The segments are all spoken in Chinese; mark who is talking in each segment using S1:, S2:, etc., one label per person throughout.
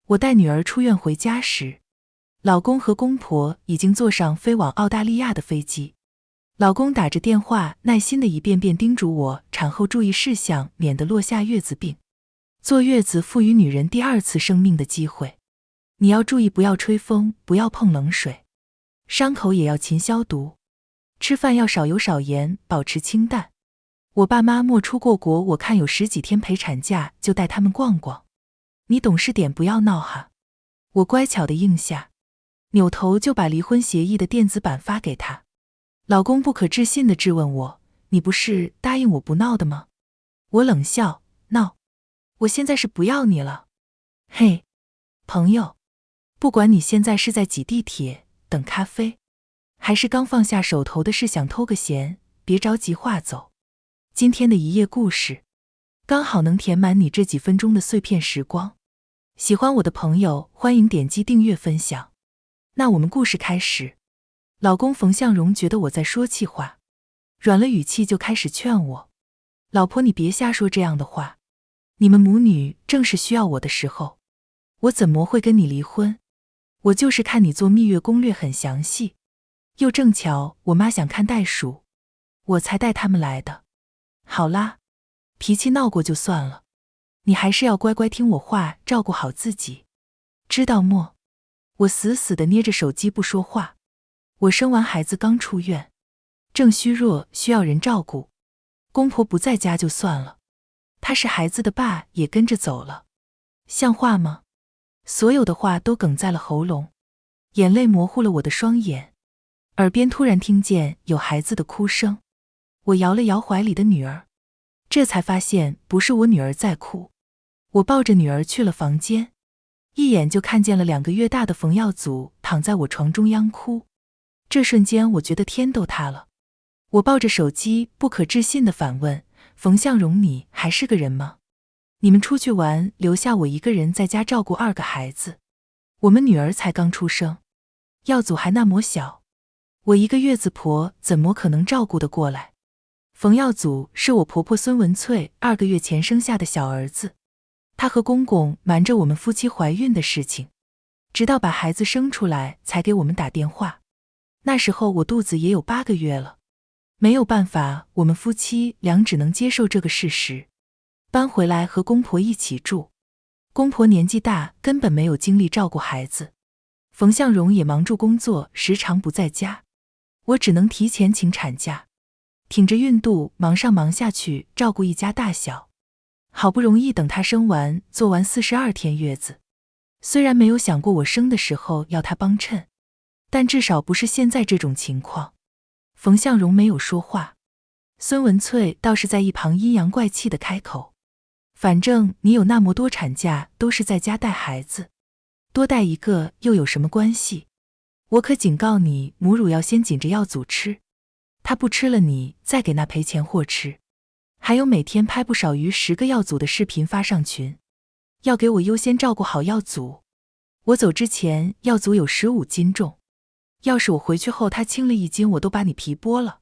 S1: 我带女儿出院回家时，老公和公婆已经坐上飞往澳大利亚的飞机。老公打着电话，耐心地一遍遍叮嘱我产后注意事项，免得落下月子病。坐月子赋予女人第二次生命的机会，你要注意不要吹风，不要碰冷水，伤口也要勤消毒，吃饭要少油少盐，保持清淡。我爸妈没出过国，我看有10几天陪产假，就带他们逛逛。你懂事点，不要闹哈。我乖巧地应下，扭头就把离婚协议的电子版发给他。老公不可置信地质问我，你不是答应我不闹的吗？我冷笑，闹？我现在是不要你了。嘿，朋友，不管你现在是在挤地铁、等咖啡，还是刚放下手头的事想偷个闲，别着急划走。今天的一页故事，刚好能填满你这几分钟的碎片时光。喜欢我的朋友，欢迎点击订阅分享。那我们故事开始。老公冯向荣觉得我在说气话，软了语气就开始劝我，老婆你别瞎说这样的话，你们母女正是需要我的时候，我怎么会跟你离婚？我就是看你做蜜月攻略很详细，又正巧我妈想看袋鼠，我才带他们来的。好啦，脾气闹过就算了，你还是要乖乖听我话，照顾好自己，知道么？我死死地捏着手机不说话。我生完孩子刚出院，正虚弱，需要人照顾。公婆不在家就算了，他是孩子的爸也跟着走了，像话吗？所有的话都哽在了喉咙，眼泪模糊了我的双眼，耳边突然听见有孩子的哭声。我摇了摇怀里的女儿，这才发现不是我女儿在哭。我抱着女儿去了房间，一眼就看见了2个月大的冯耀祖躺在我床中央哭。这瞬间我觉得天都塌了。我抱着手机不可置信地反问，冯向荣，你还是个人吗？你们出去玩，留下我一个人在家照顾2个孩子，我们女儿才刚出生，耀祖还那么小，我一个月子婆怎么可能照顾得过来？冯耀祖是我婆婆孙文翠2个月前生下的小儿子，她和公公瞒着我们夫妻怀孕的事情，直到把孩子生出来才给我们打电话。那时候我肚子也有8个月了，没有办法，我们夫妻俩只能接受这个事实，搬回来和公婆一起住。公婆年纪大，根本没有精力照顾孩子，冯向荣也忙住工作，时常不在家，我只能提前请产假，挺着孕肚忙上忙下去照顾一家大小。好不容易等她生完，做完42天月子，虽然没有想过我生的时候要她帮衬，但至少不是现在这种情况。冯向荣没有说话，孙文翠倒是在一旁阴阳怪气地开口，反正你有那么多产假都是在家带孩子，多带一个又有什么关系？我可警告你，母乳要先紧着耀祖吃，他不吃了你再给那赔钱货吃。还有每天拍不少于10个耀祖的视频发上群，要给我优先照顾好耀祖。我走之前耀祖有15斤重，要是我回去后他轻了1斤，我都把你皮剥了。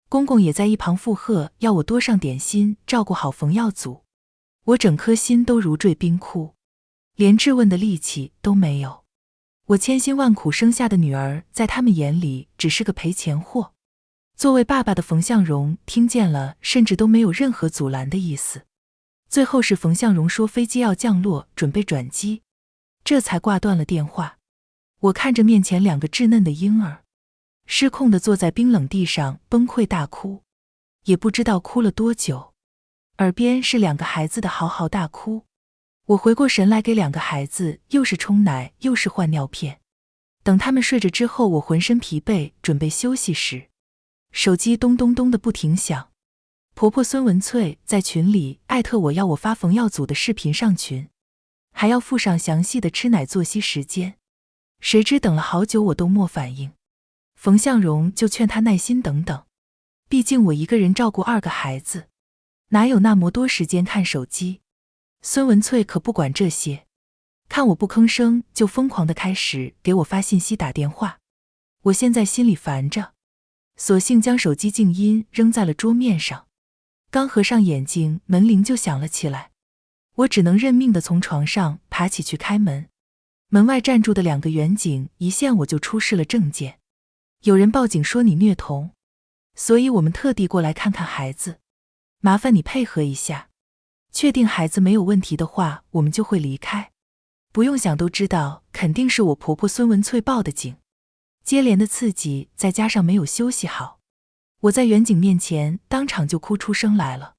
S1: 公公也在一旁附和，要我多上点心，照顾好冯耀祖。我整颗心都如坠冰窟，连质问的力气都没有。我千辛万苦生下的女儿，在他们眼里只是个赔钱货。作为爸爸的冯向荣听见了，甚至都没有任何阻拦的意思。最后是冯向荣说飞机要降落，准备转机，这才挂断了电话。我看着面前2个稚嫩的婴儿，失控地坐在冰冷地上崩溃大哭，也不知道哭了多久，耳边是2个孩子的嚎嚎大哭。我回过神来，给2个孩子又是冲奶又是换尿片。等他们睡着之后，我浑身疲惫，准备休息时，手机咚咚咚的不停响。婆婆孙文翠在群里艾特我，要我发冯耀祖的视频上群，还要附上详细的吃奶作息时间。谁知等了好久我都没反应，冯向荣就劝他耐心等等，毕竟我一个人照顾2个孩子，哪有那么多时间看手机。孙文翠可不管这些，看我不吭声，就疯狂地开始给我发信息打电话。我现在心里烦着，索性将手机静音扔在了桌面上。刚合上眼睛，门铃就响了起来，我只能认命地从床上爬起去开门。门外站住的2个员警一见我就出示了证件。有人报警说你虐童，所以我们特地过来看看孩子，麻烦你配合一下。确定孩子没有问题的话，我们就会离开。不用想都知道，肯定是我婆婆孙文翠报的警。接连的刺激，再加上没有休息好，我在远景面前当场就哭出声来了。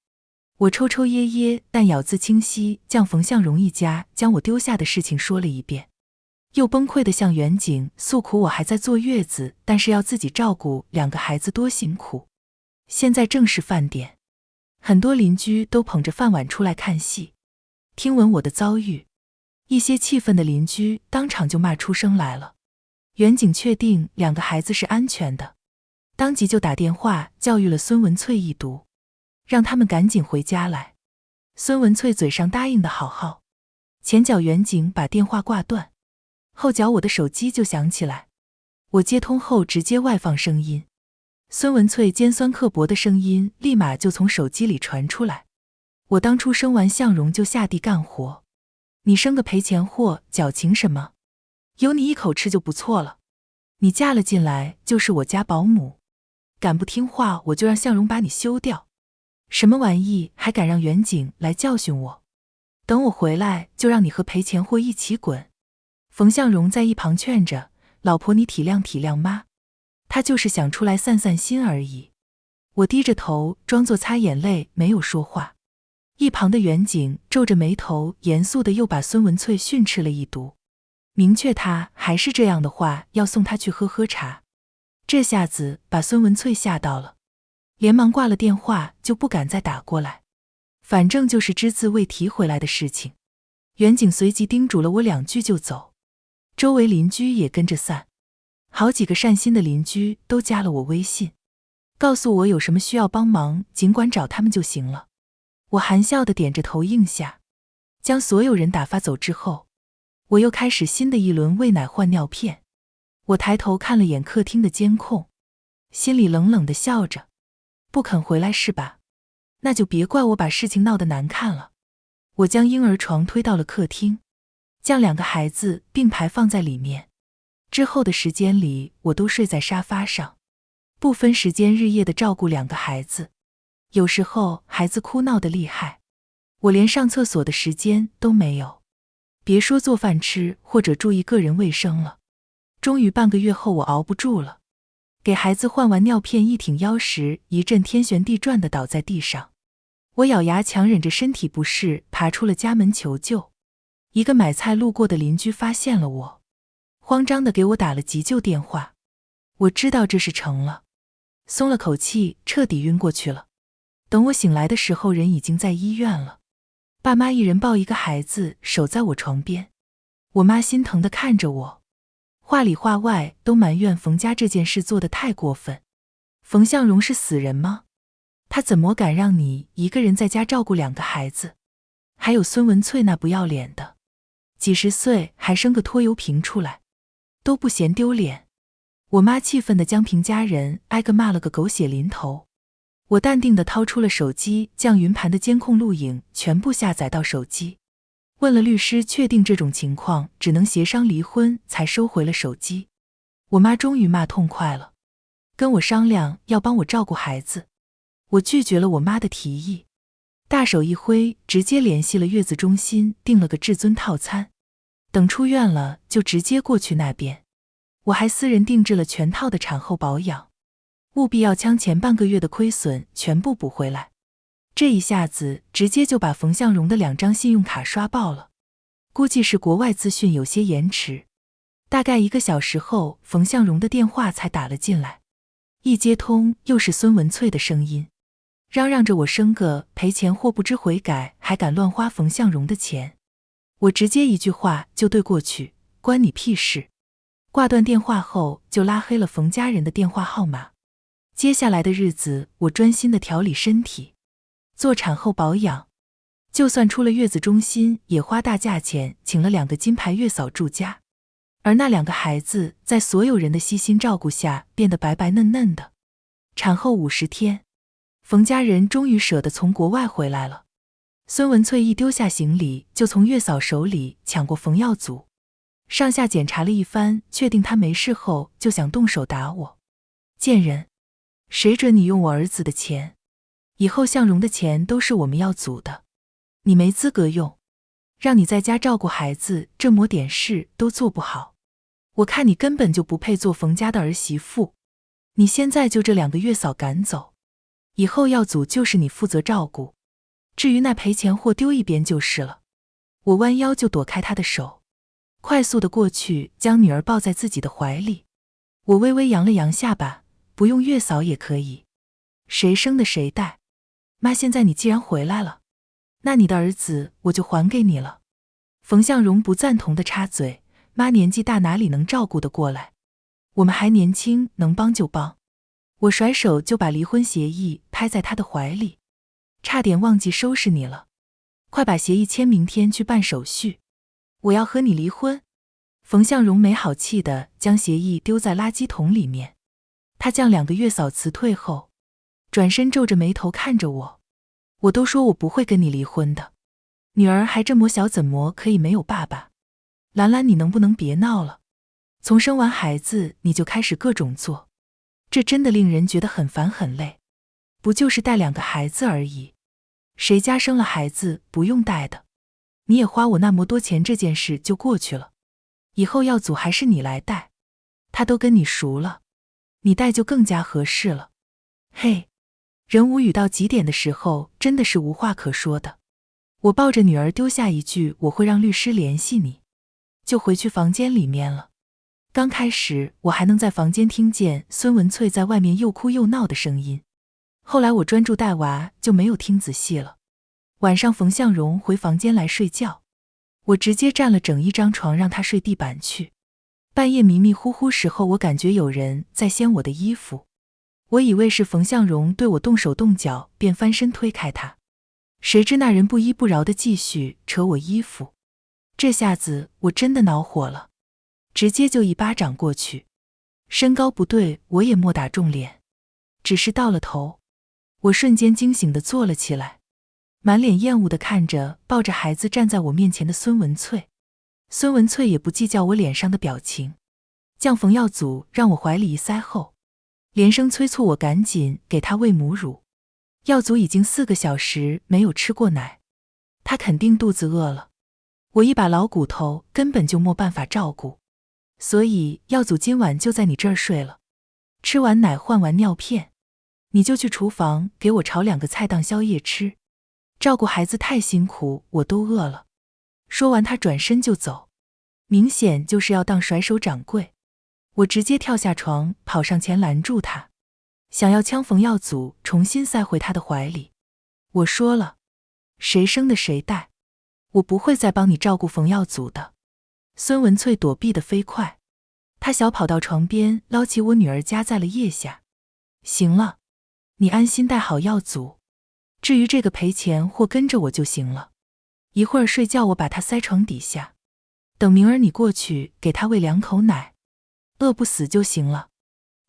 S1: 我抽抽噎噎但咬字清晰将冯向荣一家将我丢下的事情说了一遍，又崩溃地向远景诉苦我还在坐月子，但是要自己照顾2个孩子多辛苦。现在正是饭点，很多邻居都捧着饭碗出来看戏。听闻我的遭遇，一些气愤的邻居当场就骂出声来了。远景确定2个孩子是安全的，当即就打电话教育了孙文翠一读，让他们赶紧回家来。孙文翠嘴上答应的好好，前脚远景把电话挂断，后脚我的手机就响起来。我接通后直接外放声音，孙文翠尖酸刻薄的声音立马就从手机里传出来。我当初生完向荣就下地干活，你生个赔钱货矫情什么？有你一口吃就不错了，你嫁了进来就是我家保姆，敢不听话我就让向荣把你休掉。什么玩意还敢让远景来教训我？等我回来就让你和赔钱货一起滚。冯向荣在一旁劝着，老婆你体谅体谅妈，他就是想出来散散心而已。我低着头装作擦眼泪没有说话。一旁的远景皱着眉头严肃地又把孙文翠训斥了一读，明确他还是这样的话要送他去喝喝茶。这下子把孙文翠吓到了，连忙挂了电话就不敢再打过来，反正就是只字未提回来的事情。远景随即叮嘱了我2句就走，周围邻居也跟着散，好几个善心的邻居都加了我微信，告诉我有什么需要帮忙尽管找他们就行了。我含笑地点着头应下，将所有人打发走之后，我又开始新的一轮喂奶换尿片。我抬头看了眼客厅的监控，心里冷冷地笑着，不肯回来是吧？那就别怪我把事情闹得难看了。我将婴儿床推到了客厅，将2个孩子并排放在里面。之后的时间里，我都睡在沙发上，不分时间日夜地照顾2个孩子。有时候孩子哭闹得厉害，我连上厕所的时间都没有，别说做饭吃或者注意个人卫生了。终于半个月后我熬不住了，给孩子换完尿片一挺腰时，一阵天旋地转地倒在地上。我咬牙强忍着身体不适爬出了家门求救。一个买菜路过的邻居发现了我，慌张地给我打了急救电话。我知道这事成了，松了口气，彻底晕过去了。等我醒来的时候，人已经在医院了。爸妈一人抱一个孩子守在我床边，我妈心疼地看着我，话里话外都埋怨冯家这件事做得太过分。冯向荣是死人吗？他怎么敢让你一个人在家照顾2个孩子？还有孙文翠那不要脸的，几十岁还生个拖油瓶出来，都不嫌丢脸。我妈气愤地将平家人挨个骂了个狗血淋头。我淡定地掏出了手机，将云盘的监控录影全部下载到手机。问了律师，确定这种情况只能协商离婚，才收回了手机。我妈终于骂痛快了，跟我商量要帮我照顾孩子。我拒绝了我妈的提议，大手一挥，直接联系了月子中心，订了个至尊套餐。等出院了就直接过去那边。我还私人定制了全套的产后保养，务必要将前半个月的亏损全部补回来。这一下子直接就把冯向荣的2张信用卡刷爆了。估计是国外资讯有些延迟，大概1个小时后，冯向荣的电话才打了进来。一接通，又是孙文翠的声音，嚷嚷着我生个赔钱货不知悔改，还敢乱花冯向荣的钱。我直接一句话就对过去，关你屁事。挂断电话后就拉黑了冯家人的电话号码。接下来的日子，我专心地调理身体，做产后保养。就算出了月子中心，也花大价钱请了2个金牌月嫂住家。而那2个孩子在所有人的悉心照顾下，变得白白嫩嫩的。产后50天，冯家人终于舍得从国外回来了。孙文翠一丢下行李，就从月嫂手里抢过冯耀祖。上下检查了一番，确定他没事后，就想动手打我。贱人，谁准你用我儿子的钱？以后向荣的钱都是我们耀祖的，你没资格用。让你在家照顾孩子，这么点事都做不好，我看你根本就不配做冯家的儿媳妇。你现在就这2个月嫂赶走，以后耀祖就是你负责照顾，至于那赔钱货丢一边就是了。我弯腰就躲开他的手，快速地过去将女儿抱在自己的怀里。我微微扬了扬下巴，不用月嫂也可以，谁生的谁带。妈，现在你既然回来了，那你的儿子我就还给你了。冯向荣不赞同地插嘴，妈年纪大哪里能照顾得过来，我们还年轻，能帮就帮。我甩手就把离婚协议拍在他的怀里，差点忘记收拾你了，快把协议签，明天去办手续。我要和你离婚。冯向荣没好气地将协议丢在垃圾桶里面。他将2个月嫂辞退后，转身皱着眉头看着我。我都说我不会跟你离婚的，女儿还这么小，怎么可以没有爸爸？兰兰，你能不能别闹了？从生完孩子你就开始各种做，这真的令人觉得很烦很累。不就是带2个孩子而已，谁家生了孩子不用带的？你也花我那么多钱，这件事就过去了。以后耀祖还是你来带，他都跟你熟了，你带就更加合适了。嘿，人无语到极点的时候，真的是无话可说的。我抱着女儿丢下一句我会让律师联系你，就回去房间里面了。刚开始我还能在房间听见孙文翠在外面又哭又闹的声音，后来我专注带娃就没有听仔细了。晚上冯向荣回房间来睡觉，我直接占了整一张床让他睡地板去。半夜迷迷糊糊时候，我感觉有人在掀我的衣服，我以为是冯向荣对我动手动脚，便翻身推开他，谁知那人不依不饶地继续扯我衣服。这下子我真的恼火了，直接就一巴掌过去。身高不对，我也莫打中脸，只是到了头。我瞬间惊醒地坐了起来，满脸厌恶地看着抱着孩子站在我面前的孙文翠。孙文翠也不计较我脸上的表情，将冯耀祖让我怀里一塞后，连声催促我赶紧给他喂母乳。耀祖已经4个小时没有吃过奶，他肯定肚子饿了。我一把老骨头根本就没办法照顾，所以耀祖今晚就在你这儿睡了。吃完奶换完尿片，你就去厨房给我炒2个菜当宵夜吃。照顾孩子太辛苦，我都饿了。说完他转身就走，明显就是要当甩手掌柜。我直接跳下床跑上前拦住他，想要将冯耀祖重新塞回他的怀里。我说了，谁生的谁带，我不会再帮你照顾冯耀祖的。孙文翠躲避得飞快，她小跑到床边捞起我女儿夹在了腋下。行了，你安心带好耀祖，至于这个赔钱货跟着我就行了。一会儿睡觉我把他塞床底下，等明儿你过去给他喂2口奶，饿不死就行了。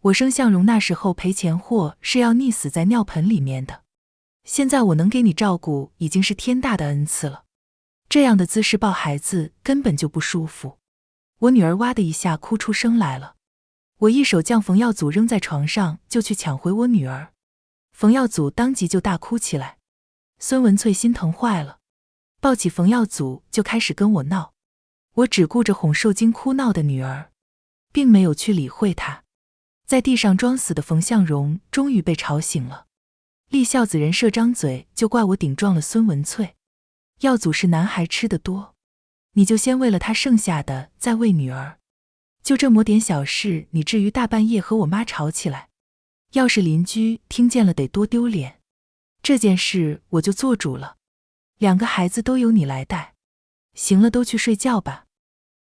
S1: 我生向荣那时候赔钱货是要溺死在尿盆里面的，现在我能给你照顾已经是天大的恩赐了。这样的姿势抱孩子根本就不舒服。我女儿哇的一下哭出声来了，我一手将冯耀祖扔在床上，就去抢回我女儿。冯耀祖当即就大哭起来，孙文翠心疼坏了，抱起冯耀祖就开始跟我闹。我只顾着哄受惊哭闹的女儿，并没有去理会她。在地上装死的冯向荣终于被吵醒了，立孝子人设张嘴就怪我顶撞了孙文翠。耀祖是男孩吃得多，你就先喂了他，剩下的再喂女儿。就这么点小事，你至于大半夜和我妈吵起来？要是邻居听见了得多丢脸。这件事我就做主了，2个孩子都由你来带。行了，都去睡觉吧。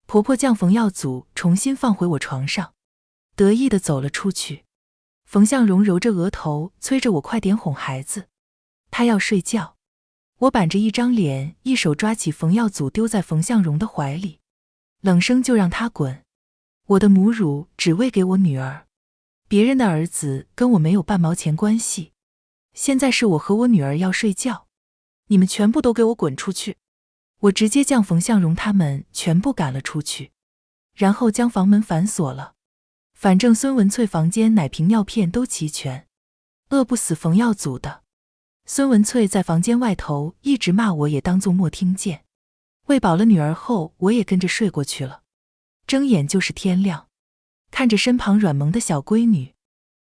S1: 婆婆将冯耀祖重新放回我床上，得意地走了出去。冯向荣揉着额头催着我快点哄孩子，他要睡觉。我板着一张脸，一手抓起冯耀祖丢在冯向荣的怀里，冷声就让他滚。我的母乳只喂给我女儿，别人的儿子跟我没有半毛钱关系。现在是我和我女儿要睡觉，你们全部都给我滚出去！我直接将冯向荣他们全部赶了出去。然后将房门反锁了。反正孙文翠房间奶瓶尿片都齐全，饿不死冯耀祖的。孙文翠在房间外头一直骂我，也当作没听见。喂饱了女儿后，我也跟着睡过去了。睁眼就是天亮，看着身旁软萌的小闺女，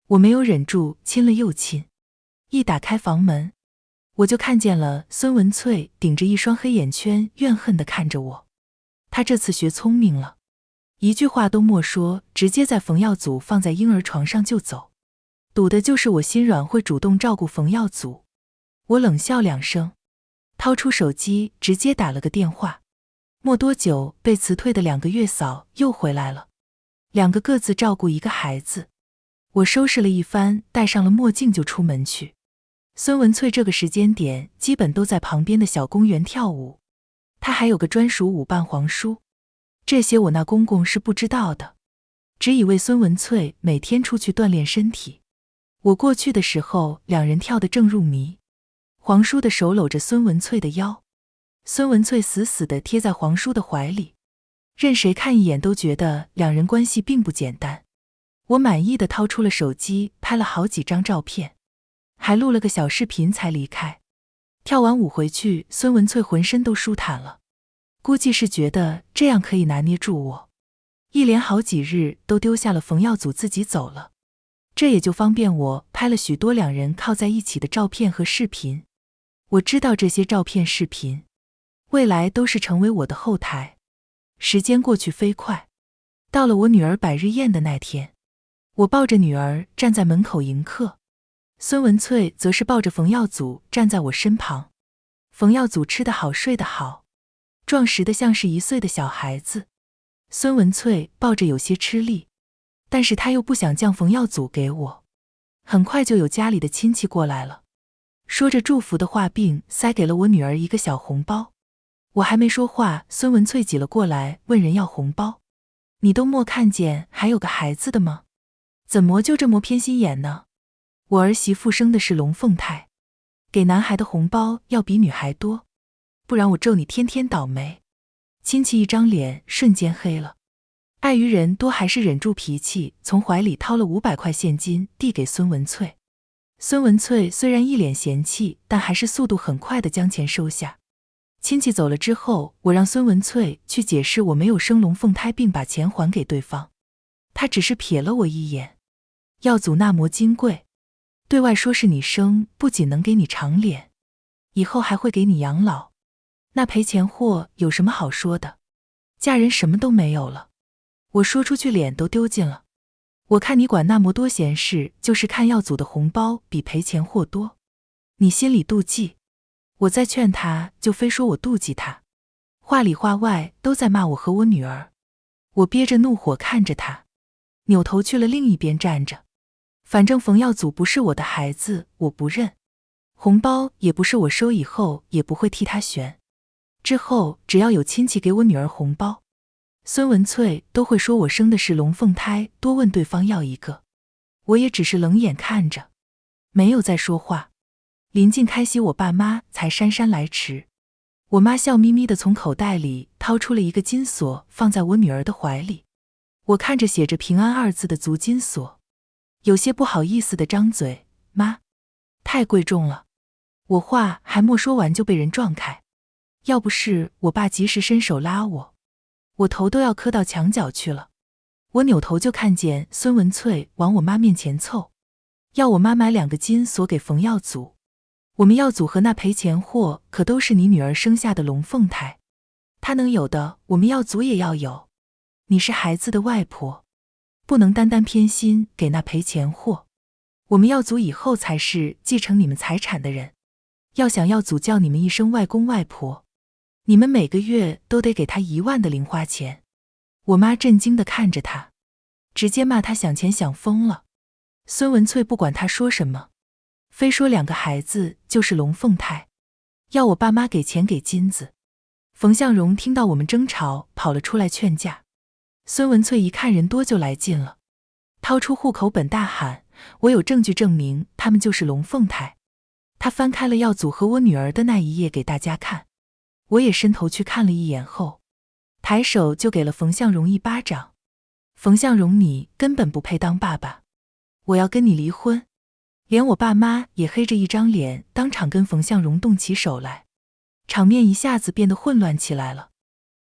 S1: 我没有忍住，亲了又亲。一打开房门，我就看见了孙文翠顶着一双黑眼圈，怨恨地看着我。她这次学聪明了，一句话都莫说，直接在冯耀祖放在婴儿床上就走，赌的就是我心软会主动照顾冯耀祖。我冷笑2声，掏出手机直接打了个电话。没多久，被辞退的2个月嫂又回来了，2个各自照顾1个孩子。我收拾了一番，戴上了墨镜就出门去。孙文翠这个时间点基本都在旁边的小公园跳舞，她还有个专属舞伴黄叔，这些我那公公是不知道的，只以为孙文翠每天出去锻炼身体。我过去的时候，2人跳得正入迷，黄叔的手搂着孙文翠的腰，孙文翠死死地贴在黄叔的怀里，任谁看一眼都觉得2人关系并不简单。我满意地掏出了手机，拍了好几张照片，还录了个小视频才离开。跳完舞回去，孙文翠浑身都舒坦了，估计是觉得这样可以拿捏住我，一连好几日都丢下了冯耀祖自己走了，这也就方便我拍了许多2人靠在一起的照片和视频。我知道这些照片视频未来都是成为我的后台。时间过去飞快，到了我女儿百日宴的那天，我抱着女儿站在门口迎客，孙文翠则是抱着冯耀祖站在我身旁。冯耀祖吃得好睡得好，壮实的像是1岁的小孩子。孙文翠抱着有些吃力，但是他又不想将冯耀祖给我。很快就有家里的亲戚过来了，说着祝福的话，并塞给了我女儿一个小红包。我还没说话，孙文翠挤了过来问人要红包。你都没看见还有个孩子的吗？怎么就这么偏心眼呢？我儿媳妇生的是龙凤胎，给男孩的红包要比女孩多，不然我咒你天天倒霉。亲戚一张脸瞬间黑了，碍于人多还是忍住脾气，从怀里掏了500块现金递给孙文翠。孙文翠虽然一脸嫌弃，但还是速度很快地将钱收下。亲戚走了之后，我让孙文翠去解释我没有生龙凤胎，并把钱还给对方。他只是瞥了我一眼，耀祖那么金贵，对外说是你生，不仅能给你长脸，以后还会给你养老。那赔钱货有什么好说的？嫁人什么都没有了，我说出去脸都丢尽了。我看你管那么多闲事，就是看耀祖的红包比赔钱货多，你心里妒忌。我再劝他，就非说我妒忌他，话里话外都在骂我和我女儿。我憋着怒火看着他，扭头去了另一边站着。反正冯耀祖不是我的孩子，我不认。红包也不是我收，以后也不会替他选。之后只要有亲戚给我女儿红包，孙文翠都会说我生的是龙凤胎，多问对方要一个。我也只是冷眼看着，没有再说话。临近开席，我爸妈才姗姗来迟。我妈笑眯眯地从口袋里掏出了一个金锁，放在我女儿的怀里。我看着写着平安2字的足金锁，有些不好意思地张嘴，妈，太贵重了。我话还没说完就被人撞开，要不是我爸及时伸手拉我，我头都要磕到墙角去了。我扭头就看见孙文翠往我妈面前凑，要我妈买2个金锁给冯耀祖。我们耀祖和那赔钱货可都是你女儿生下的龙凤胎，他能有的，我们耀祖也要有。你是孩子的外婆，不能单单偏心给那赔钱货。我们耀祖以后才是继承你们财产的人，要想耀祖叫你们一声外公外婆，你们每个月都得给他1万的零花钱。我妈震惊地看着他，直接骂他想钱想疯了。孙文翠不管他说什么，非说2个孩子就是龙凤胎，要我爸妈给钱给金子。冯向荣听到我们争吵，跑了出来劝架。孙文翠一看人多就来劲了，掏出户口本大喊，我有证据证明他们就是龙凤胎。他翻开了耀祖和我女儿的那一页给大家看，我也伸头去看了一眼后，抬手就给了冯向荣一巴掌。冯向荣，你根本不配当爸爸，我要跟你离婚。连我爸妈也黑着一张脸，当场跟冯向荣动起手来，场面一下子变得混乱起来了。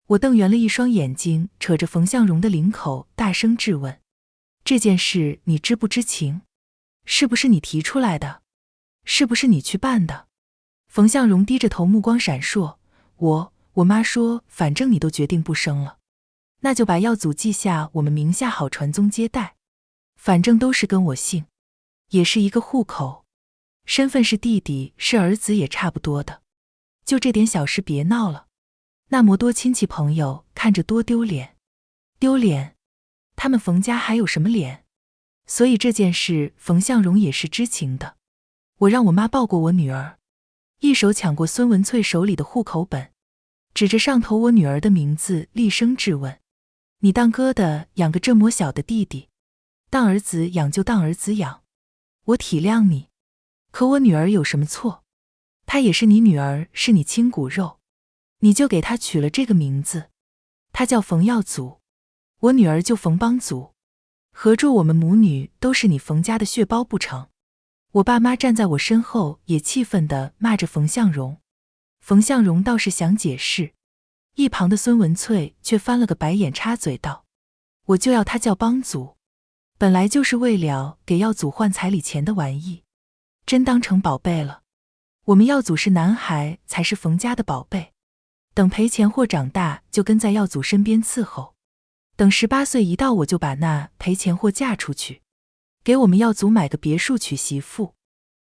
S1: 我瞪圆了一双眼睛，扯着冯向荣的领口，大声质问：这件事你知不知情？是不是你提出来的？是不是你去办的？冯向荣低着头，目光闪烁。我妈说，反正你都决定不生了，那就把药祖记下我们名下，好传宗接代。反正都是跟我姓，也是一个户口，身份是弟弟是儿子也差不多的，就这点小事别闹了。那么多亲戚朋友看着多丢脸。丢脸？他们冯家还有什么脸？所以这件事冯向荣也是知情的。我让我妈抱过我女儿，一手抢过孙文翠手里的户口本，指着上头我女儿的名字，厉声质问：你当哥的养个这么小的弟弟，当儿子养就当儿子养，我体谅你，可我女儿有什么错？她也是你女儿，是你亲骨肉，你就给她取了这个名字，她叫冯耀祖，我女儿就冯邦祖，合著我们母女都是你冯家的血包不成？我爸妈站在我身后，也气愤地骂着冯向荣。冯向荣倒是想解释，一旁的孙文翠却翻了个白眼，插嘴道：我就要他叫邦祖，本来就是为了给耀祖换彩礼钱的玩意，真当成宝贝了。我们耀祖是男孩，才是冯家的宝贝，等赔钱货长大就跟在耀祖身边伺候，等18岁一到，我就把那赔钱货嫁出去，给我们耀祖买个别墅娶媳妇。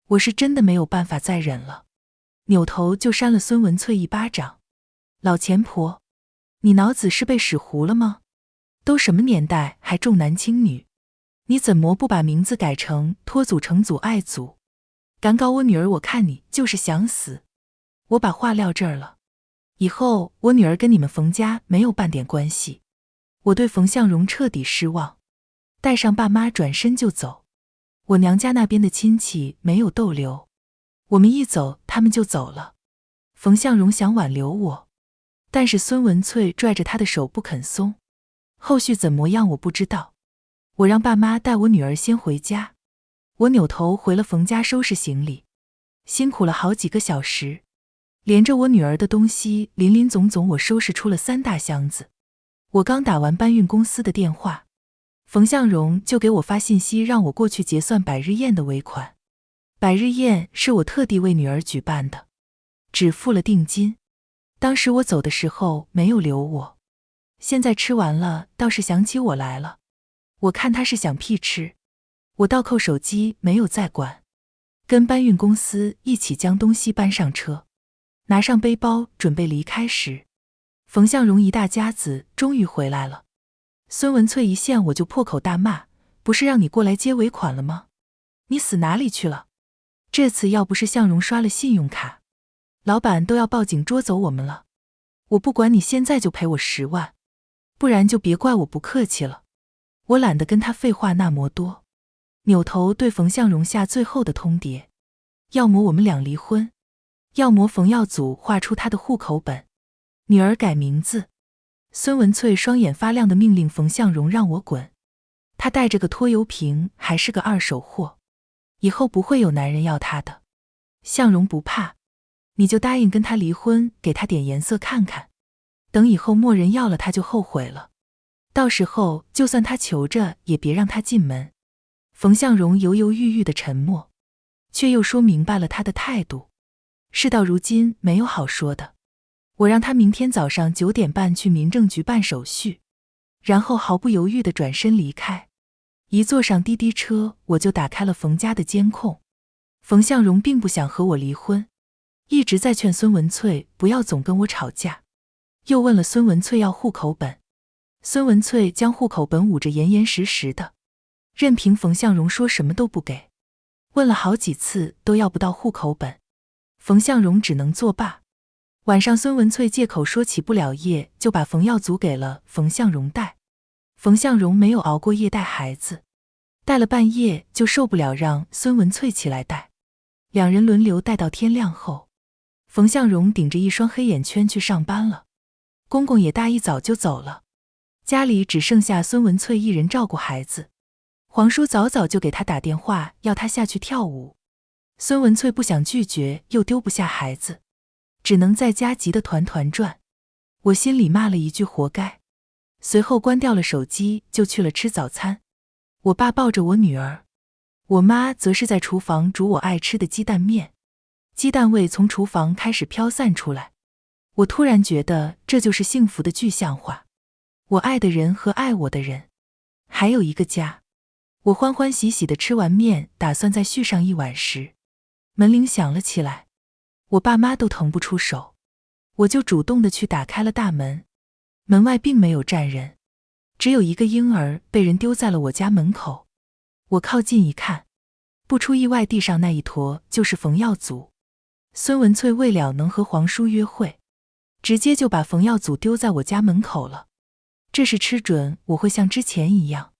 S1: 我是真的没有办法再忍了，扭头就扇了孙文翠一巴掌。老钱婆，你脑子是被使糊了吗？都什么年代还重男轻女？你怎么不把名字改成托祖成祖爱祖？敢搞我女儿，我看你就是想死。我把话撂这儿了，以后我女儿跟你们冯家没有半点关系。我对冯向荣彻底失望，带上爸妈转身就走。我娘家那边的亲戚没有逗留，我们一走他们就走了。冯向荣想挽留我，但是孙文翠拽着他的手不肯松。后续怎么样我不知道，我让爸妈带我女儿先回家。我扭头回了冯家收拾行李，辛苦了好几个小时，连着我女儿的东西林林总总，我收拾出了3大箱子。我刚打完搬运公司的电话，冯向荣就给我发信息，让我过去结算百日宴的尾款。百日宴是我特地为女儿举办的，只付了定金。当时我走的时候没有留我，现在吃完了倒是想起我来了。我看他是想屁吃，我倒扣手机没有再管，跟搬运公司一起将东西搬上车，拿上背包准备离开时，冯向荣一大家子终于回来了。孙文翠一见我就破口大骂：不是让你过来接尾款了吗？你死哪里去了？这次要不是向荣刷了信用卡，老板都要报警捉走我们了。我不管，你现在就赔我10万，不然就别怪我不客气了。我懒得跟他废话那么多，扭头对冯向荣下最后的通牒：要么我们俩离婚，要么冯耀祖画出他的户口本，女儿改名字。孙文翠双眼发亮的命令冯向荣让我滚，他带着个拖油瓶，还是个二手货，以后不会有男人要他的。向荣不怕，你就答应跟他离婚，给他点颜色看看，等以后没人要了他就后悔了，到时候就算他求着也别让他进门。冯向荣犹犹豫豫的沉默，却又说明白了他的态度。事到如今没有好说的，我让他明天早上9点半去民政局办手续，然后毫不犹豫地转身离开。一坐上滴滴车，我就打开了冯家的监控。冯向荣并不想和我离婚，一直在劝孙文翠不要总跟我吵架，又问了孙文翠要户口本。孙文翠将户口本捂着严严实实的，任凭冯向荣说什么都不给。问了好几次都要不到户口本，冯向荣只能作罢。晚上孙文翠借口说起不了夜，就把冯耀祖给了冯向荣带。冯向荣没有熬过夜带孩子，带了半夜就受不了，让孙文翠起来带，两人轮流带到天亮后。冯向荣顶着一双黑眼圈去上班了。公公也大一早就走了，家里只剩下孙文翠一人照顾孩子。黄叔早早就给他打电话，要他下去跳舞。孙文翠不想拒绝，又丢不下孩子，只能在家急得团团转。我心里骂了一句活该，随后关掉了手机，就去了吃早餐。我爸抱着我女儿，我妈则是在厨房煮我爱吃的鸡蛋面，鸡蛋味从厨房开始飘散出来。我突然觉得这就是幸福的具象化，我爱的人和爱我的人，还有一个家。我欢欢喜喜地吃完面，打算再续上一碗时，门铃响了起来，我爸妈都腾不出手，我就主动地去打开了大门。门外并没有站人，只有一个婴儿被人丢在了我家门口。我靠近一看，不出意外，地上那一坨就是冯耀祖。孙文翠为了能和黄叔约会，直接就把冯耀祖丢在我家门口了。这是吃准我会像之前一样，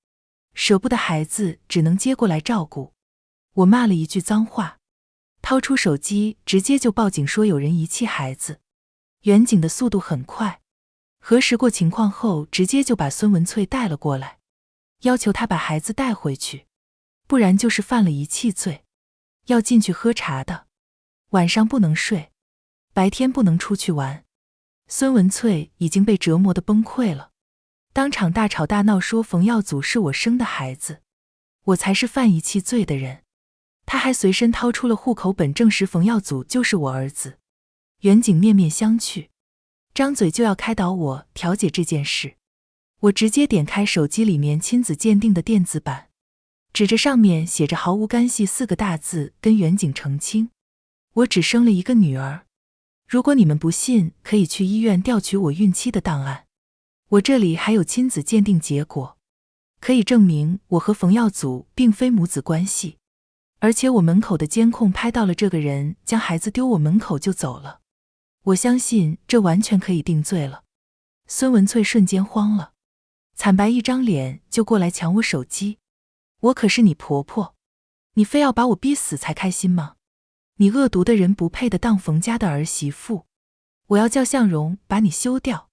S1: 舍不得孩子，只能接过来照顾。我骂了一句脏话，掏出手机直接就报警，说有人遗弃孩子。远警的速度很快，核实过情况后，直接就把孙文翠带了过来，要求他把孩子带回去，不然就是犯了遗弃罪，要进去喝茶的，晚上不能睡，白天不能出去玩。孙文翠已经被折磨得崩溃了，当场大吵大闹，说冯耀祖是我生的孩子，我才是犯遗弃罪的人。他还随身掏出了户口本，证实冯耀祖就是我儿子。远警面面相觑，张嘴就要开导我调解这件事。我直接点开手机里面亲子鉴定的电子版，指着上面写着毫无干系4个大字，跟远警澄清，我只生了一个女儿，如果你们不信，可以去医院调取我孕期的档案，我这里还有亲子鉴定结果，可以证明我和冯耀祖并非母子关系，而且我门口的监控拍到了这个人将孩子丢我门口就走了，我相信这完全可以定罪了。孙文翠瞬间慌了，惨白一张脸就过来抢我手机。我可是你婆婆，你非要把我逼死才开心吗？你恶毒的人不配的当冯家的儿媳妇，我要叫向荣把你休掉。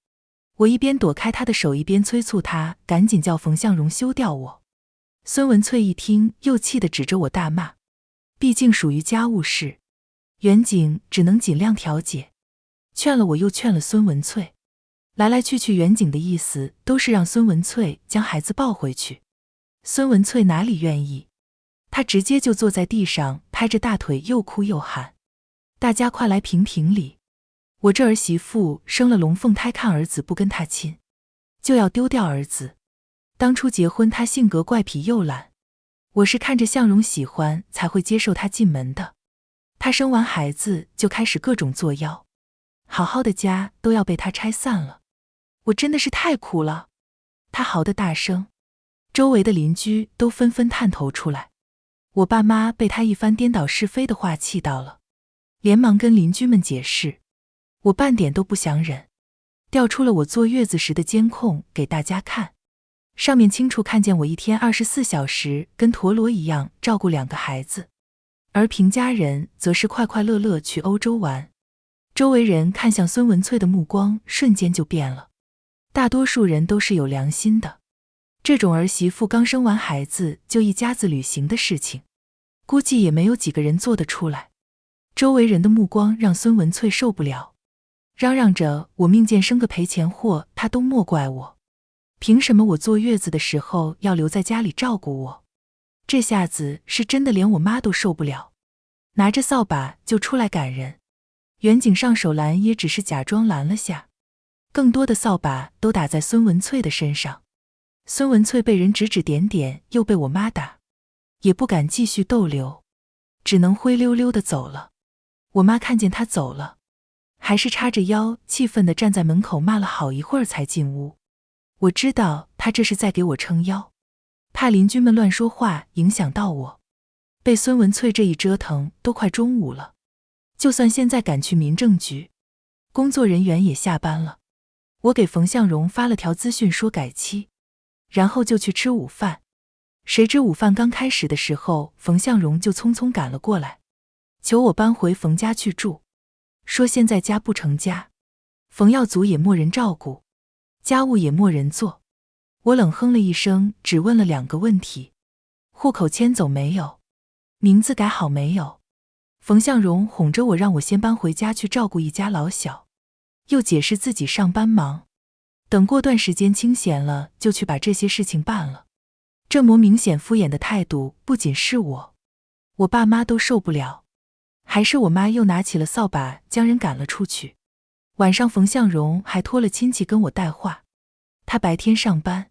S1: 我一边躲开他的手，一边催促他赶紧叫冯向荣休掉我。孙文翠一听，又气得指着我大骂，毕竟属于家务事，远警只能尽量调解，劝了我又劝了孙文翠，来来去去远警的意思都是让孙文翠将孩子抱回去。孙文翠哪里愿意，她直接就坐在地上拍着大腿又哭又喊，大家快来评评理，我这儿媳妇生了龙凤胎，看儿子不跟她亲，就要丢掉儿子。当初结婚她性格怪痞又懒，我是看着向荣喜欢才会接受她进门的，她生完孩子就开始各种作妖，好好的家都要被她拆散了，我真的是太苦了。她嚎得大声，周围的邻居都纷纷探头出来，我爸妈被她一番颠倒是非的话气到了，连忙跟邻居们解释，我半点都不想忍，调出了我坐月子时的监控给大家看，上面清楚看见我一天24小时跟陀螺一样照顾2个孩子，而平家人则是快快乐乐去欧洲玩。周围人看向孙文翠的目光瞬间就变了，大多数人都是有良心的，这种儿媳妇刚生完孩子就一家子旅行的事情，估计也没有几个人做得出来。周围人的目光让孙文翠受不了，嚷嚷着我命贱生个赔钱货，她都莫怪我，凭什么我坐月子的时候要留在家里照顾我？这下子是真的连我妈都受不了，拿着扫把就出来赶人。远警上手拦也只是假装拦了下，更多的扫把都打在孙文翠的身上。孙文翠被人指指点点，又被我妈打，也不敢继续逗留，只能灰溜溜的走了。我妈看见她走了，还是叉着腰气愤地站在门口骂了好一会儿才进屋。我知道她这是在给我撑腰，怕邻居们乱说话影响到我。被孙文翠这一折腾，都快中午了，就算现在赶去民政局，工作人员也下班了。我给冯向荣发了条资讯说改期，然后就去吃午饭。谁知午饭刚开始的时候，冯向荣就匆匆赶了过来，求我搬回冯家去住，说现在家不成家。冯耀祖也没人照顾，家务也没人做。我冷哼了一声，只问了2个问题：户口迁走没有？名字改好没有？冯向荣哄着我让我先搬回家去照顾一家老小，又解释自己上班忙，等过段时间清闲了就去把这些事情办了。这么明显敷衍的态度不仅是我爸妈都受不了，还是我妈又拿起了扫把将人赶了出去。晚上冯向荣还托了亲戚跟我带话，他白天上班，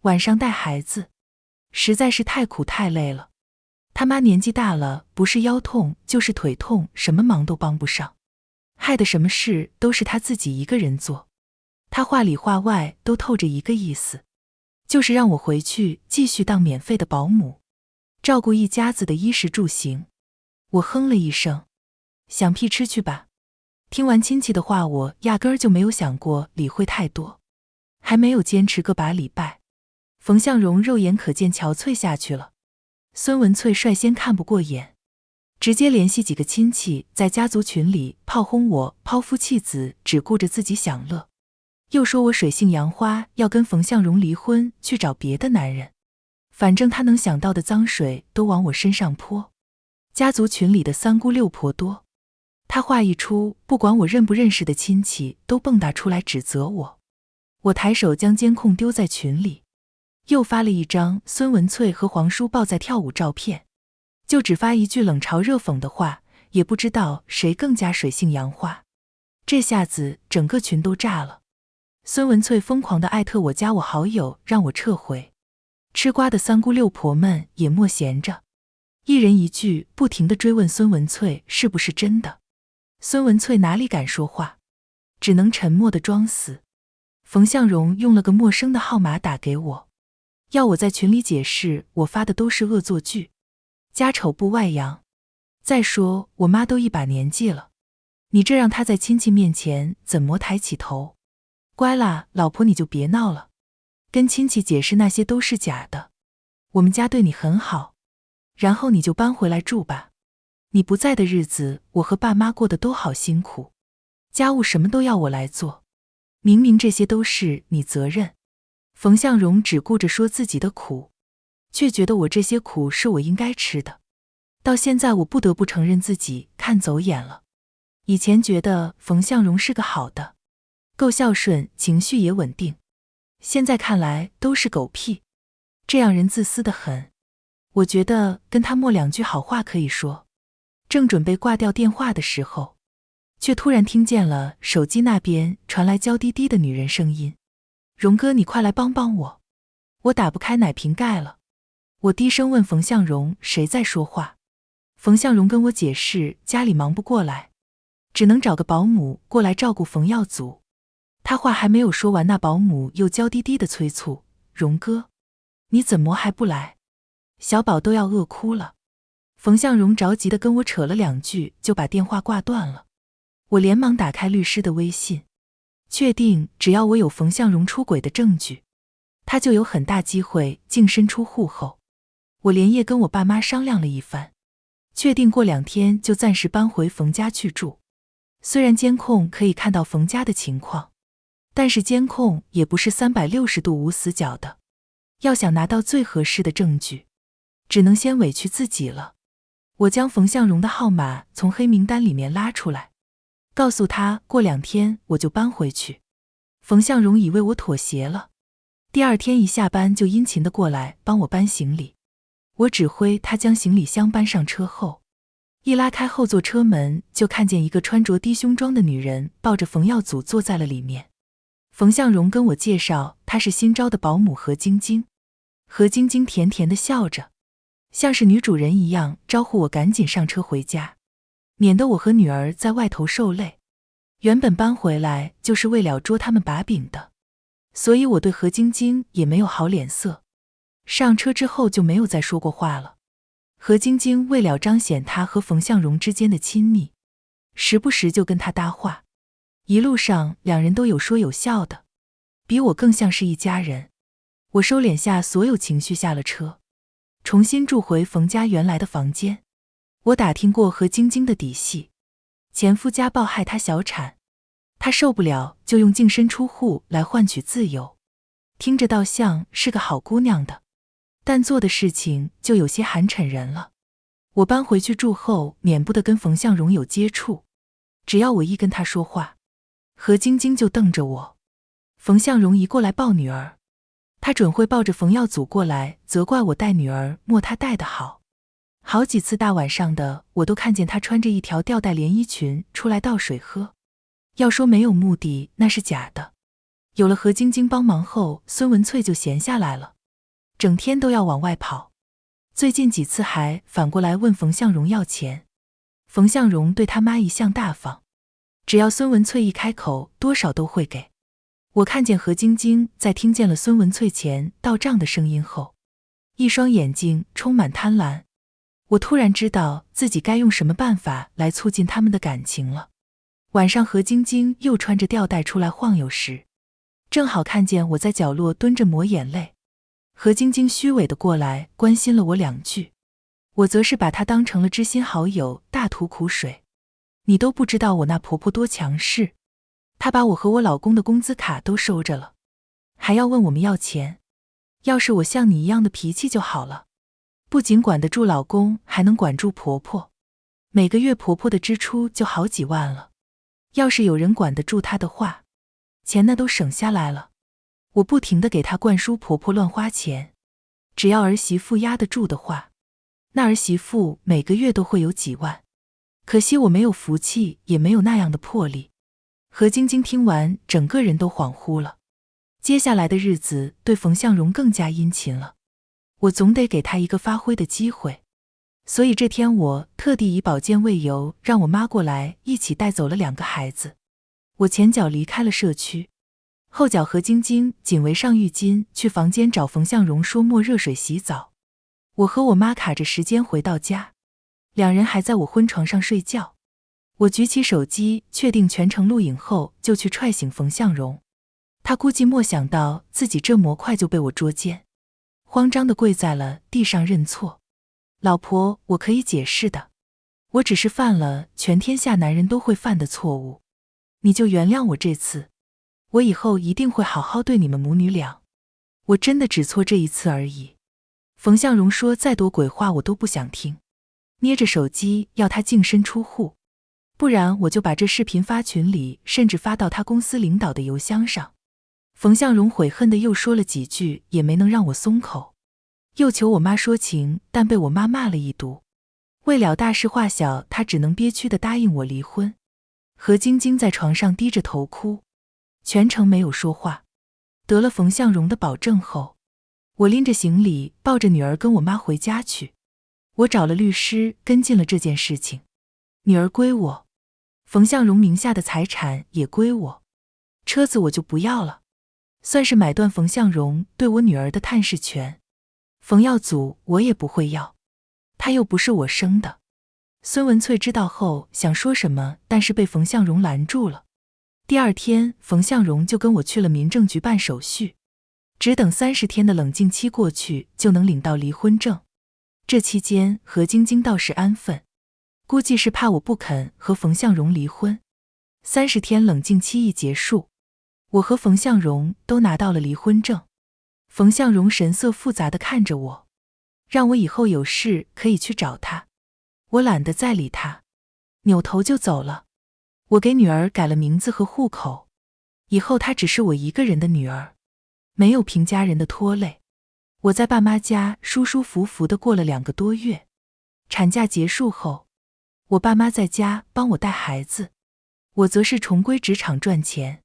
S1: 晚上带孩子，实在是太苦太累了。他妈年纪大了，不是腰痛就是腿痛，什么忙都帮不上，害得什么事都是他自己一个人做。他话里话外都透着一个意思，就是让我回去继续当免费的保姆，照顾一家子的衣食住行。我哼了一声，想屁吃去吧。听完亲戚的话，我压根儿就没有想过理会太多。还没有坚持个把礼拜，冯向荣肉眼可见憔悴下去了。孙文翠率先看不过眼，直接联系几个亲戚在家族群里炮轰我抛夫弃子，只顾着自己享乐，又说我水性杨花，要跟冯向荣离婚，去找别的男人。反正他能想到的脏水都往我身上泼。家族群里的三姑六婆多，他话一出，不管我认不认识的亲戚都蹦跶出来指责我。我抬手将监控丢在群里，又发了一张孙文翠和黄叔抱在跳舞照片，就只发一句冷嘲热讽的话，也不知道谁更加水性杨花。这下子整个群都炸了。孙文翠疯狂地艾特我加我好友，让我撤回。吃瓜的三姑六婆们也莫闲着，一人一句不停地追问孙文翠是不是真的。孙文翠哪里敢说话，只能沉默地装死。冯向荣用了个陌生的号码打给我，要我在群里解释我发的都是恶作剧，家丑不外扬。再说我妈都一把年纪了，你这让她在亲戚面前怎么抬起头？乖啦，老婆你就别闹了，跟亲戚解释那些都是假的，我们家对你很好，然后你就搬回来住吧。你不在的日子，我和爸妈过得都好辛苦，家务什么都要我来做，明明这些都是你责任。冯向荣只顾着说自己的苦，却觉得我这些苦是我应该吃的。到现在我不得不承认自己看走眼了。以前觉得冯向荣是个好的，够孝顺，情绪也稳定，现在看来都是狗屁，这样人自私得很。我觉得跟他默2句好话可以说，正准备挂掉电话的时候，却突然听见了手机那边传来娇滴滴的女人声音：荣哥，你快来帮帮我，我打不开奶瓶盖了。我低声问冯向荣谁在说话，冯向荣跟我解释家里忙不过来，只能找个保姆过来照顾冯耀祖。他话还没有说完，那保姆又娇滴滴的催促：荣哥，你怎么还不来？小宝都要饿哭了。冯向荣着急的跟我扯了2句，就把电话挂断了。我连忙打开律师的微信，确定只要我有冯向荣出轨的证据，他就有很大机会净身出户后。我连夜跟我爸妈商量了一番，确定过2天就暂时搬回冯家去住。虽然监控可以看到冯家的情况，但是监控也不是360度无死角的，要想拿到最合适的证据，只能先委屈自己了。我将冯向荣的号码从黑名单里面拉出来，告诉他过2天我就搬回去。冯向荣以为我妥协了，第2天一下班就殷勤地过来帮我搬行李。我指挥他将行李箱搬上车后，一拉开后座车门，就看见一个穿着低胸装的女人抱着冯耀祖坐在了里面。冯向荣跟我介绍她是新招的保姆何晶晶。何晶晶甜甜地笑着，像是女主人一样招呼我赶紧上车回家，免得我和女儿在外头受累。原本搬回来就是为了捉他们把柄的，所以我对何晶晶也没有好脸色。上车之后就没有再说过话了。何晶晶为了彰显她和冯向荣之间的亲密，时不时就跟他搭话，一路上2人都有说有笑的，比我更像是一家人。我收敛下所有情绪，下了车，重新住回冯家原来的房间。我打听过何晶晶的底细，前夫家暴害她小产，她受不了就用净身出户来换取自由，听着倒像是个好姑娘的，但做的事情就有些寒碜人了。我搬回去住后，免不得跟冯向荣有接触，只要我一跟他说话，何晶晶就瞪着我。冯向荣一过来抱女儿，他准会抱着冯耀祖过来责怪我带女儿莫他带得好。好几次大晚上的，我都看见他穿着一条吊带连衣裙出来倒水喝。要说没有目的，那是假的。有了何晶晶帮忙后，孙文翠就闲下来了，整天都要往外跑。最近几次还反过来问冯向荣要钱。冯向荣对他妈一向大方，只要孙文翠一开口，多少都会给。我看见何晶晶在听见了孙文翠钱到账的声音后，一双眼睛充满贪婪。我突然知道自己该用什么办法来促进他们的感情了。晚上何晶晶又穿着吊带出来晃悠时，正好看见我在角落蹲着抹眼泪。何晶晶虚伪的过来关心了我2句，我则是把她当成了知心好友，大吐苦水。你都不知道我那婆婆多强势，她把我和我老公的工资卡都收着了，还要问我们要钱。要是我像你一样的脾气就好了，不仅管得住老公，还能管住婆婆，每个月婆婆的支出就好几万了。要是有人管得住她的话，钱那都省下来了。我不停地给她灌输婆婆乱花钱，只要儿媳妇压得住的话，那儿媳妇每个月都会有几万。可惜我没有福气，也没有那样的魄力。何晶晶听完，整个人都恍惚了。接下来的日子对冯向荣更加殷勤了，我总得给他一个发挥的机会。所以这天我特地以保健为由，让我妈过来一起带走了2个孩子。我前脚离开了社区，后脚何晶晶仅围上浴巾去房间找冯向荣说莫热水洗澡。我和我妈卡着时间回到家，2人还在我婚床上睡觉。我举起手机确定全程录影后，就去踹醒冯向荣。他估计莫想到自己这么快就被我捉奸，慌张地跪在了地上认错。老婆，我可以解释的，我只是犯了全天下男人都会犯的错误，你就原谅我这次，我以后一定会好好对你们母女俩，我真的只错这一次而已。冯向荣说再多鬼话我都不想听，捏着手机要他净身出户，不然我就把这视频发群里，甚至发到他公司领导的邮箱上。冯向荣悔恨地又说了几句，也没能让我松口，又求我妈说情，但被我妈骂了一毒。为了大事化小，他只能憋屈地答应我离婚。何晶晶在床上低着头哭，全程没有说话。得了冯向荣的保证后，我拎着行李抱着女儿跟我妈回家去。我找了律师跟进了这件事情，女儿归我，冯向荣名下的财产也归我，车子我就不要了，算是买断冯向荣对我女儿的探视权。冯耀祖我也不会要，他又不是我生的。孙文翠知道后想说什么，但是被冯向荣拦住了。第2天，冯向荣就跟我去了民政局办手续，只等30天的冷静期过去，就能领到离婚证。这期间，何晶晶倒是安分，估计是怕我不肯和冯向荣离婚。30天冷静期一结束，我和冯向荣都拿到了离婚证。冯向荣神色复杂地看着我，让我以后有事可以去找他。我懒得再理他，扭头就走了。我给女儿改了名字和户口，以后她只是我一个人的女儿，没有凭家人的拖累。我在爸妈家舒舒服服地过了2个多月。产假结束后，我爸妈在家帮我带孩子，我则是重归职场赚钱。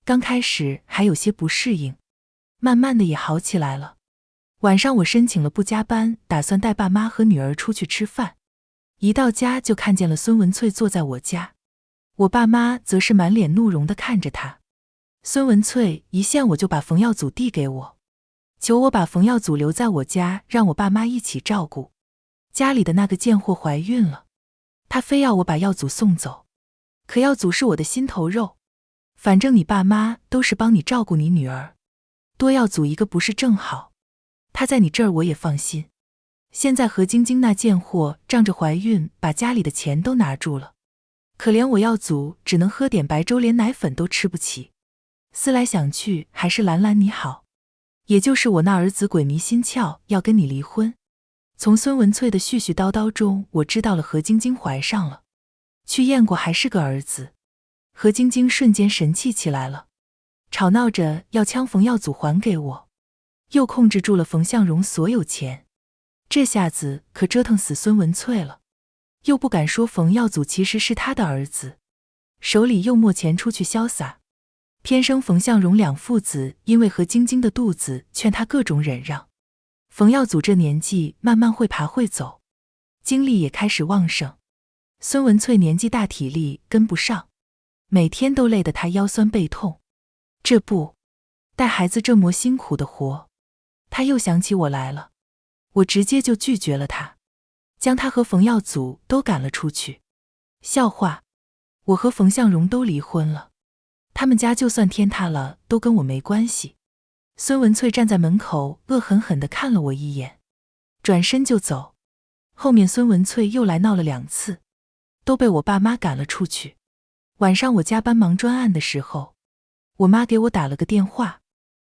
S1: 刚开始还有些不适应，慢慢的也好起来了。晚上我申请了不加班，打算带爸妈和女儿出去吃饭。一到家就看见了孙文翠坐在我家，我爸妈则是满脸怒容地看着她。孙文翠一见我就把冯耀祖递给我，求我把冯耀祖留在我家，让我爸妈一起照顾。家里的那个贱货怀孕了，她非要我把耀祖送走。可耀祖是我的心头肉，反正你爸妈都是帮你照顾你女儿，多耀祖一个不是正好？她在你这儿我也放心。现在何晶晶那贱货仗着怀孕把家里的钱都拿住了，可怜我耀祖只能喝点白粥，连奶粉都吃不起。思来想去，还是兰兰你好，也就是我那儿子鬼迷心窍要跟你离婚。从孙文翠的絮絮叨叨中，我知道了何晶晶怀上了，去验过还是个儿子。何晶晶瞬间神气起来了，吵闹着要将冯耀祖还给我，又控制住了冯向荣所有钱。这下子可折腾死孙文翠了，又不敢说冯耀祖其实是他的儿子，手里又没钱出去潇洒。偏生冯向荣两父子因为何晶晶的肚子劝他各种忍让。冯耀祖这年纪慢慢会爬会走，精力也开始旺盛。孙文翠年纪大，体力跟不上，每天都累得他腰酸背痛。这不，带孩子这么辛苦的活，他又想起我来了。我直接就拒绝了他，将他和冯耀祖都赶了出去。笑话，我和冯向荣都离婚了，他们家就算天塌了都跟我没关系。孙文翠站在门口恶狠狠地看了我一眼，转身就走。后面孙文翠又来闹了2次，都被我爸妈赶了出去。晚上我加班忙专案的时候，我妈给我打了个电话，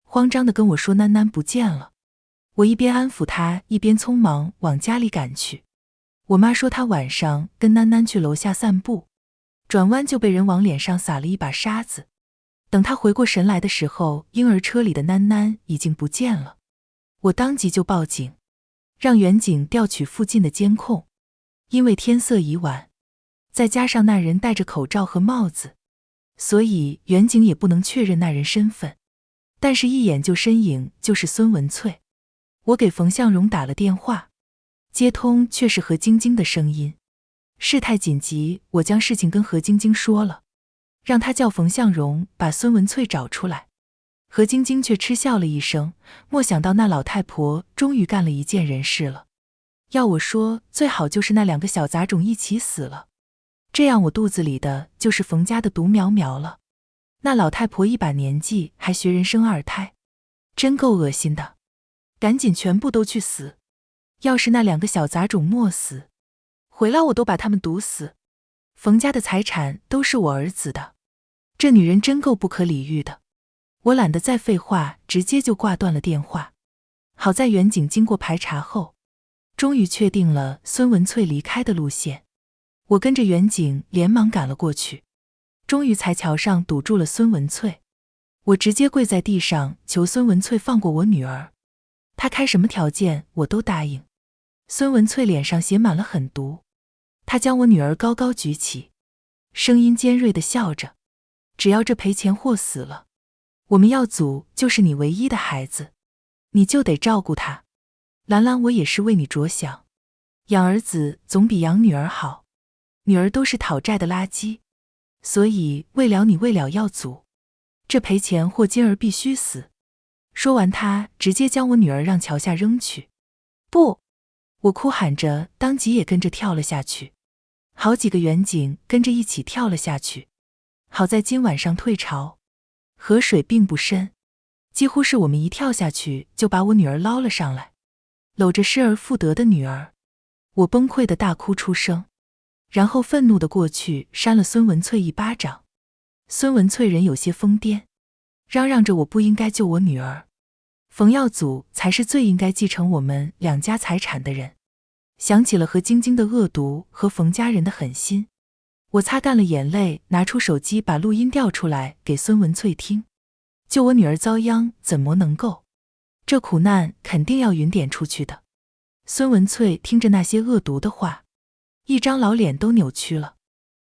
S1: 慌张地跟我说囡囡不见了。我一边安抚她，一边匆忙往家里赶去。我妈说她晚上跟囡囡去楼下散步，转弯就被人往脸上撒了一把沙子。等她回过神来的时候，婴儿车里的囡囡已经不见了。我当即就报警，让远警调取附近的监控。因为天色已晚，再加上那人戴着口罩和帽子，所以远警也不能确认那人身份。但是一眼就身影就是孙文翠。我给冯向荣打了电话，接通却是何晶晶的声音。事态紧急，我将事情跟何晶晶说了，让她叫冯向荣把孙文翠找出来。何晶晶却嗤笑了一声，没想到那老太婆终于干了一件人事了。要我说，最好就是那2个小杂种一起死了，这样我肚子里的就是冯家的独苗苗了。那老太婆一把年纪还学人生2胎，真够恶心的，赶紧全部都去死。要是那2个小杂种没死，回来我都把他们毒死。冯家的财产都是我儿子的，这女人真够不可理喻的。我懒得再废话，直接就挂断了电话。好在远警经过排查后，终于确定了孙文翠离开的路线。我跟着远警连忙赶了过去，终于才桥上堵住了孙文翠。我直接跪在地上求孙文翠放过我女儿，她开什么条件我都答应。孙文翠脸上写满了狠毒，她将我女儿高高举起，声音尖锐地笑着，只要这赔钱货死了，我们耀祖就是你唯一的孩子，你就得照顾他。兰兰，我也是为你着想，养儿子总比养女儿好，女儿都是讨债的垃圾，所以为了你，为了耀祖，这赔钱货今儿必须死。说完，他直接将我女儿让桥下扔去。不！我哭喊着，当即也跟着跳了下去。好几个远警跟着一起跳了下去。好在今晚上退潮，河水并不深，几乎是我们一跳下去就把我女儿捞了上来。搂着失而复得的女儿，我崩溃的大哭出声，然后愤怒的过去扇了孙文翠一巴掌。孙文翠人有些疯癫，嚷嚷着我不应该救我女儿，冯耀祖才是最应该继承我们2家财产的人。想起了何晶晶的恶毒和冯家人的狠心，我擦干了眼泪，拿出手机把录音调出来给孙文翠听。救我女儿遭殃怎么能够？这苦难肯定要云点出去的。孙文翠听着那些恶毒的话，一张老脸都扭曲了，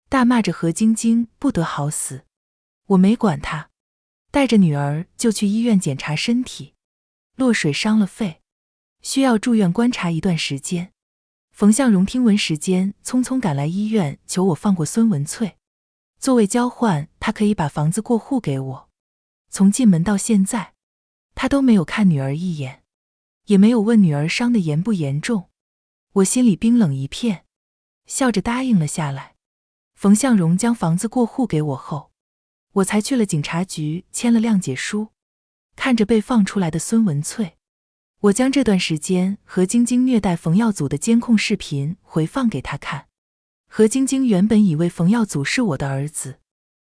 S1: 大骂着何晶晶不得好死。我没管他，带着女儿就去医院检查身体，落水伤了肺，需要住院观察一段时间。冯向荣听闻时间，匆匆赶来医院求我放过孙文翠，作为交换，他可以把房子过户给我。从进门到现在，他都没有看女儿一眼，也没有问女儿伤得严不严重。我心里冰冷一片，笑着答应了下来。冯向荣将房子过户给我后，我才去了警察局签了谅解书。看着被放出来的孙文翠，我将这段时间何晶晶虐待冯耀祖的监控视频回放给他看。何晶晶原本以为冯耀祖是我的儿子，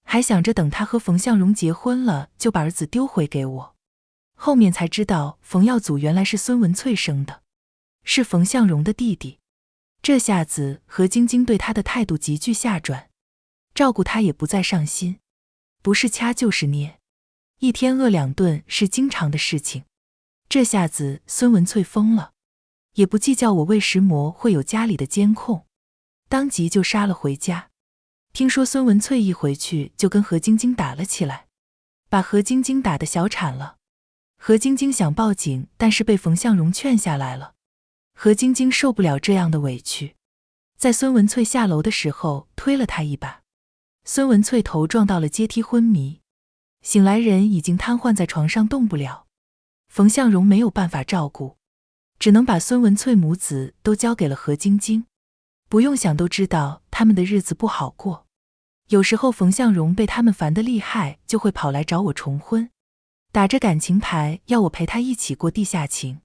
S1: 还想着等他和冯向荣结婚了就把儿子丢回给我，后面才知道冯耀祖原来是孙文翠生的，是冯向荣的弟弟。这下子何晶晶对他的态度急剧下转，照顾他也不再上心，不是掐就是捏，一天饿2顿是经常的事情。这下子孙文翠疯了，也不计较我喂食魔会有家里的监控，当即就杀了回家。听说孙文翠一回去就跟何晶晶打了起来，把何晶晶打得小产了。何晶晶想报警，但是被冯向荣劝下来了。何晶晶受不了这样的委屈，在孙文翠下楼的时候推了她一把，孙文翠头撞到了阶梯昏迷，醒来人已经瘫痪在床上动不了。冯向荣没有办法照顾，只能把孙文翠母子都交给了何晶晶。不用想都知道他们的日子不好过。有时候冯向荣被他们烦得厉害，就会跑来找我重婚，打着感情牌要我陪他一起过地下情。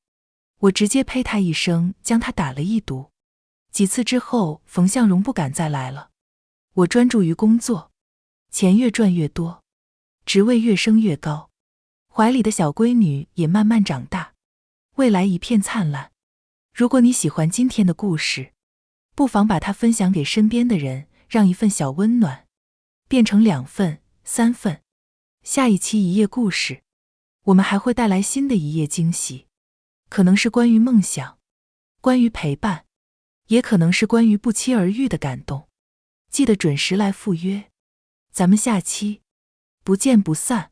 S1: 我直接呸他一声，将他打了一毒。几次之后，冯向荣不敢再来了。我专注于工作，钱越赚越多，职位越升越高，怀里的小闺女也慢慢长大，未来一片灿烂。如果你喜欢今天的故事，不妨把它分享给身边的人，让一份小温暖变成2份、3份。下一期一页故事，我们还会带来新的一页惊喜，可能是关于梦想，关于陪伴，也可能是关于不期而遇的感动。记得准时来赴约，咱们下期不见不散。